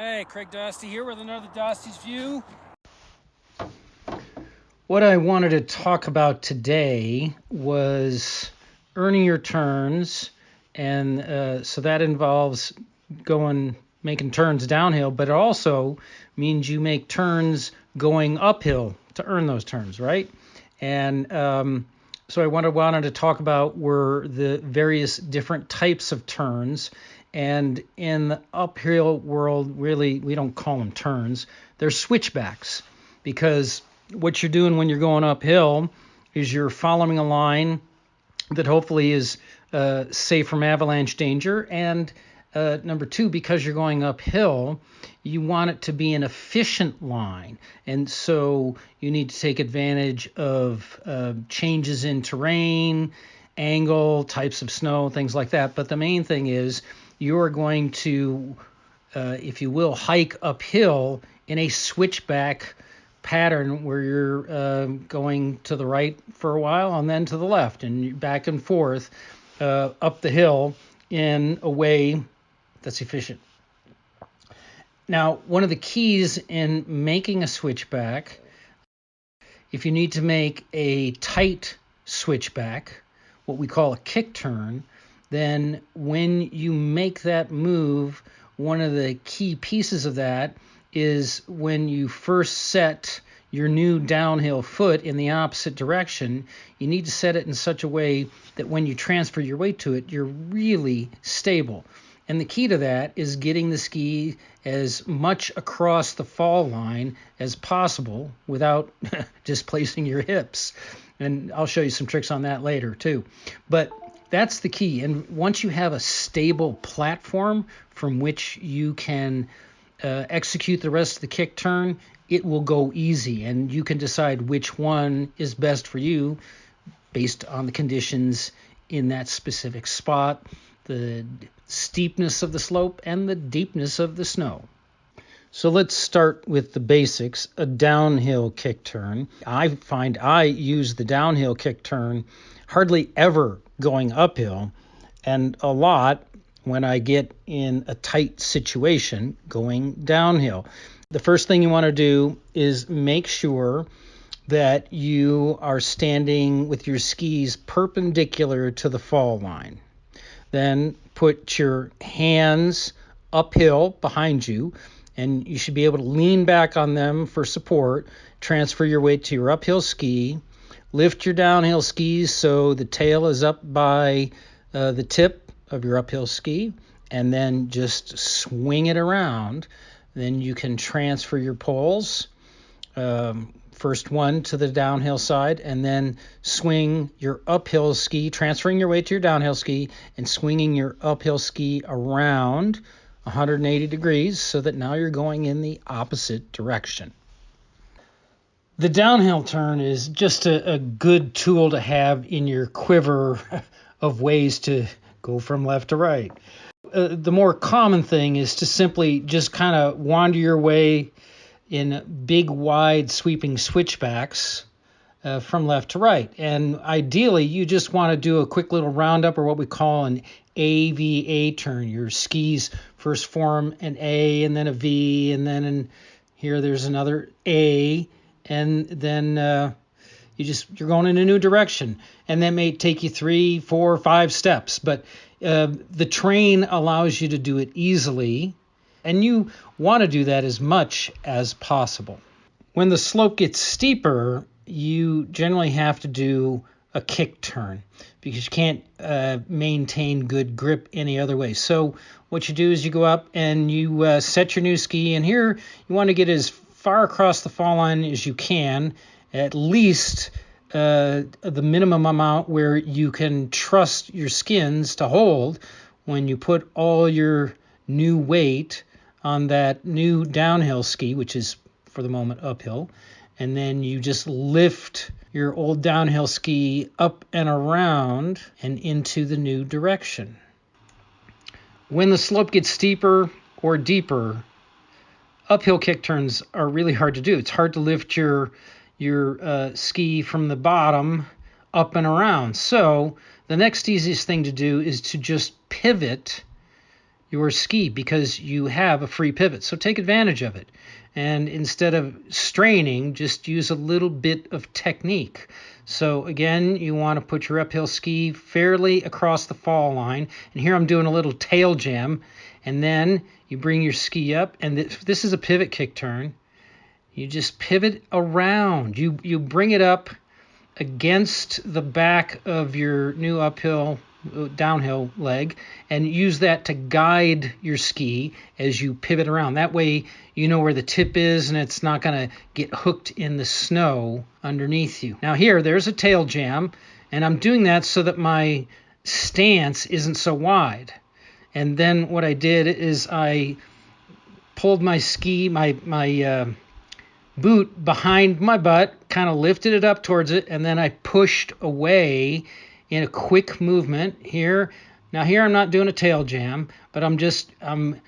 Hey, Craig Dostie here with another Dostie's View. What I wanted to talk about today was earning your turns, and so that involves making turns downhill, but it also means you make turns going uphill to earn those turns, right? And so I wanted to talk about were the various different types of turns. And in the uphill world, really, we don't call them turns. They're switchbacks, because what you're doing when you're going uphill is you're following a line that hopefully is safe from avalanche danger. And number two, because you're going uphill, you want it to be an efficient line. And so you need to take advantage of changes in terrain, angle, types of snow, things like that. But the main thing is you're going to, if you will, hike uphill in a switchback pattern where you're going to the right for a while and then to the left and back and forth up the hill in a way that's efficient. Now, one of the keys in making a switchback, if you need to make a tight switchback, what we call a kick turn, then when you make that move, one of the key pieces of that is when you first set your new downhill foot in the opposite direction, you need to set it in such a way that when you transfer your weight to it, you're really stable. And the key to that is getting the ski as much across the fall line as possible without displacing your hips. And I'll show you some tricks on that later too. But that's the key. And once you have a stable platform from which you can execute the rest of the kick turn, it will go easy. And you can decide which one is best for you based on the conditions in that specific spot, the steepness of the slope, and the deepness of the snow. So let's start with the basics, a downhill kick turn. I find I use the downhill kick turn hardly ever going uphill, and a lot when I get in a tight situation going downhill. The first thing you want to do is make sure that you are standing with your skis perpendicular to the fall line. Then put your hands uphill behind you, and you should be able to lean back on them for support. Transfer your weight to your uphill ski. Lift your downhill skis so the tail is up by the tip of your uphill ski, and then just swing it around. Then you can transfer your poles. First one to the downhill side, and then swing your uphill ski, transferring your weight to your downhill ski and swinging your uphill ski around 180 degrees so that now you're going in the opposite direction. The downhill turn is just a good tool to have in your quiver of ways to go from left to right. The more common thing is to simply just kind of wander your way in big, wide, sweeping switchbacks from left to right. And ideally, you just want to do a quick little roundup, or what we call an AVA turn. Your skis first form an A and then a V, and then here there's another A, and then you're going in a new direction. And that may take you 3, 4, 5 steps, but the terrain allows you to do it easily, and you want to do that as much as possible. When the slope gets steeper, you generally have to do a kick turn because you can't maintain good grip any other way. So what you do is you go up and you set your new ski, and here you want to get as far across the fall line as you can, at least the minimum amount where you can trust your skins to hold when you put all your new weight on that new downhill ski, which is for the moment uphill, and then you just lift your old downhill ski up and around and into the new direction. When the slope gets steeper or deeper, uphill kick turns are really hard to do. It's hard to lift your ski from the bottom up and around. So the next easiest thing to do is to just pivot your ski because you have a free pivot. So take advantage of it. And instead of straining, just use a little bit of technique. So again, you want to put your uphill ski fairly across the fall line. And here I'm doing a little tail jam. And then you bring your ski up, and this is a pivot kick turn. You just pivot around. You bring it up against the back of your new downhill leg, and use that to guide your ski as you pivot around. That way you know where the tip is and it's not going to get hooked in the snow underneath you. Now there's a tail jam, and I'm doing that so that my stance isn't so wide. And then what I did is I pulled my ski, my boot behind my butt, kind of lifted it up towards it, and then I pushed away in a quick movement here. Now here I'm not doing a tail jam, but I'm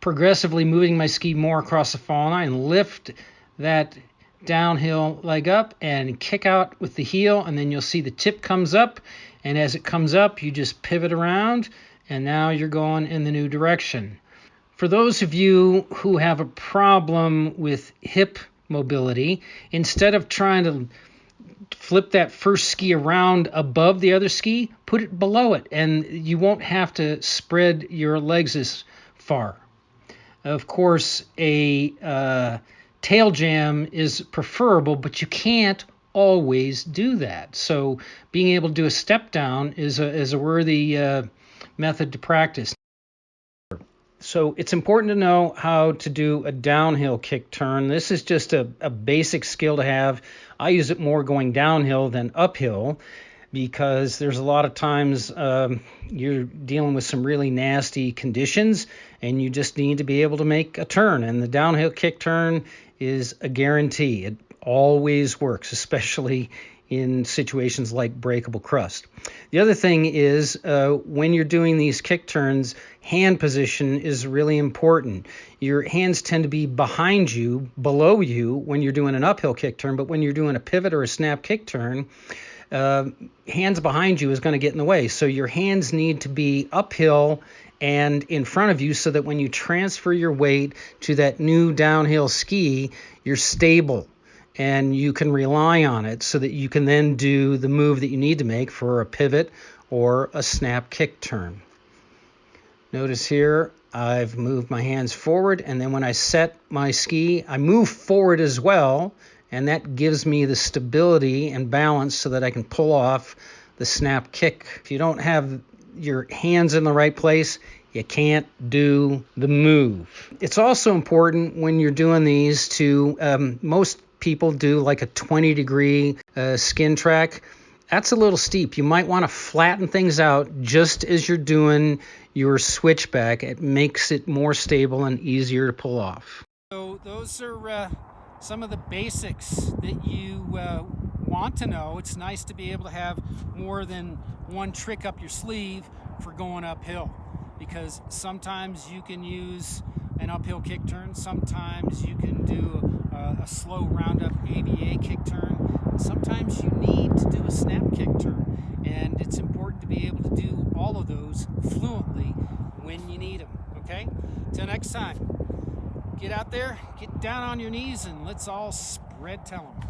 progressively moving my ski more across the fall line, and lift that downhill leg up and kick out with the heel, and then you'll see the tip comes up, and as it comes up you just pivot around, and now you're going in the new direction. For those of you who have a problem with hip mobility, instead of trying to flip that first ski around above the other ski, put it below it, and you won't have to spread your legs as far. Of course, a tail jam is preferable, but you can't always do that. So being able to do a step down is a worthy method to practice. So it's important to know how to do a downhill kick turn. This is just a basic skill to have. I use it more going downhill than uphill because there's a lot of times you're dealing with some really nasty conditions and you just need to be able to make a turn. And the downhill kick turn is a guarantee. It always works, especially in situations like breakable crust. The other thing is when you're doing these kick turns, hand position is really important. Your hands tend to be behind you, below you when you're doing an uphill kick turn, but when you're doing a pivot or a snap kick turn, hands behind you is going to get in the way. So your hands need to be uphill and in front of you so that when you transfer your weight to that new downhill ski, you're stable and you can rely on it so that you can then do the move that you need to make for a pivot or a snap kick turn. Notice here I've moved my hands forward, and then when I set my ski, I move forward as well, and that gives me the stability and balance so that I can pull off the snap kick. If you don't have your hands in the right place, you can't do the move. It's also important when you're doing these to, most people do like a 20-degree skin track. That's a little steep. You might want to flatten things out just as you're doing your switchback. It makes it more stable and easier to pull off. So those are some of the basics that you want to know. It's nice to be able to have more than one trick up your sleeve for going uphill, because sometimes you can use an uphill kick turn, sometimes you can do a slow roundup AVA kick turn, sometimes you need to do a snap kick turn, and it's important to be able to do all of those fluently when you need them. Okay, till next time, get out there, get down on your knees, and let's all spread tell 'em.